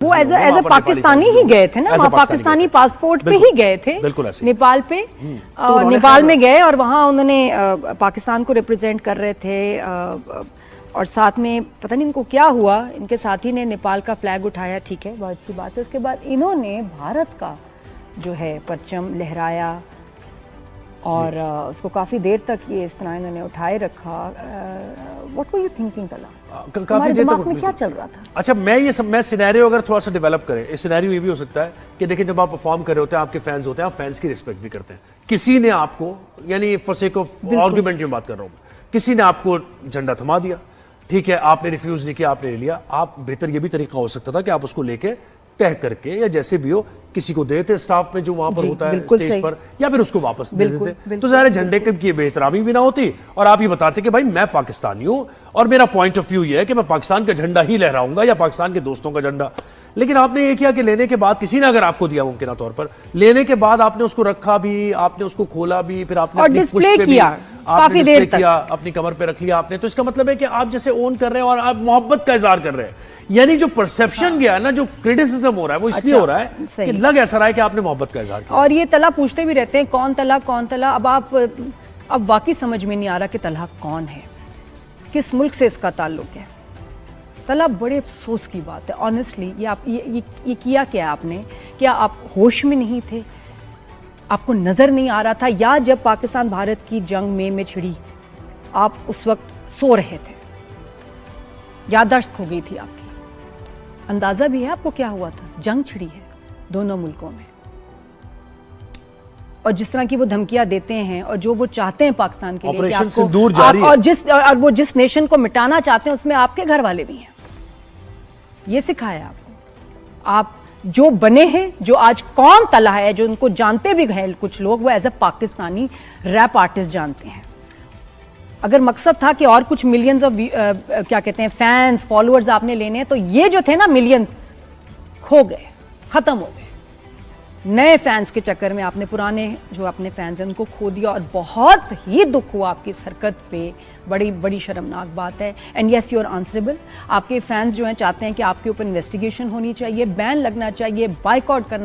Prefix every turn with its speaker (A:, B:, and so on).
A: वो as a Pakistani ही गए थे ना, वहाँ पाकिस्तानी पासपोर्ट पे ही गए थे नेपाल पे। नेपाल में गए और वहाँ उन्होंने पाकिस्तान को रिप्रेजेंट कर रहे थे और साथ में पता नहीं इनको क्या हुआ, इनके साथी ने नेपाल का फ्लैग उठाया, ठीक है, बहुत अच्छी बात है। उसके बाद इन्होंने भारत का जो है परचम लहराया और उसको काफ़ी देर तक ये इस तरह इन्होंने उठाए रखा। व्हाट वर यू थिंकिंग तला?
B: काफी देर
A: दिमाग में क्या चल रहा था?
B: अच्छा, मैं सिनेरियो अगर थोड़ा सा डेवलप करें, इस सिनेरियो ये भी हो सकता है कि देखिए जब आप परफॉर्म कर रहे होते हैं, आपके फैंस होते हैं, आप फैंस की रिस्पेक्ट भी करते हैं। किसी ने आपको, यानी फॉर सेक ऑफ आर्गुमेंट की बात कर रहा हूं, किसी ने आपको झंडा थमा दिया, ठीक है, आपने रिफ्यूज नहीं किया, आपने ले लिया। आप बेहतर ये भी तरीका हो सकता था कि आप उसको लेके तय करके या जैसे भी हो किसी को देते स्टाफ में जो वहां पर होता है स्टेज पर, या फिर उसको वापस दे देते, तो ज़ाहिर झंडे की बेहतरामी भी ना होती और आप ये बताते कि भाई मैं पाकिस्तानी हूं और मेरा पॉइंट ऑफ व्यू ये है कि मैं पाकिस्तान का झंडा ही लहराऊंगा या पाकिस्तान के दोस्तों का झंडा। लेकिन आपने ये किया कि लेने के बाद किसी ने अगर आपको दिया मुमकिन तौर पर, लेने के बाद आपने उसको रखा भी, आपने उसको खोला भी, फिर आपने
A: डिस्प्ले किया,
B: काफी देर किया, अपनी कमर पे रख लिया आपने। तो इसका मतलब है कि आप जैसे ओन कर रहे हैं और आप मोहब्बत का इजहार कर रहे हैं। यानी जो परसेप्शन गया ना, जो क्रिटिसिज्म हो रहा है वो इसलिए हो रहा है कि लग ऐसा रहा है कि आपने मोहब्बत का इजहार किया।
A: और ये तला पूछते भी रहते हैं कौन तला कौन तला। अब वाकई समझ में नहीं आ रहा कि तला कौन है, किस मुल्क से इसका ताल्लुक है। तला बड़े अफसोस की बात है ऑनेस्टली। ये किया क्या आपने? क्या आप होश में नहीं थे? आपको नजर नहीं आ रहा था? या जब पाकिस्तान भारत की जंग में छिड़ी आप उस वक्त सो रहे थे, याददाश्त खो गई थी आपकी? अंदाजा भी है आपको क्या हुआ था? जंग छिड़ी है दोनों मुल्कों में और जिस तरह की वो धमकियां देते हैं और जो वो चाहते हैं पाकिस्तान के लिए कि आपको, और वो जिस नेशन को मिटाना चाहते हैं उसमें आपके घर वाले भी हैं। ये सिखाया आपको। आप जो बने हैं, जो आज कौन तला है, जो उनको जानते भी हैं कुछ लोग, वो as a Pakistani rap artist जानते हैं। अगर मकसद था कि और कुछ मिलियंस ऑफ क्या कहते हैं फैंस फॉलोअर्स आपने लेने हैं, तो ये जो थे ना मिलियंस खो गए, खत्म हो गए। नए फैंस के चक्कर में आपने पुराने जो अपने फैंस हैं उनको खो दिया और बहुत ही दुख हुआ आपकी इस हरकत पे। बड़ी बड़ी शर्मनाक बात है। And yes, you are answerable. आपके फैंस जो हैं चाहते हैं कि आपके ऊपर इन्वेस्टिगेशन होनी चाहिए, बैन लगना चाहिए, बायकॉट करना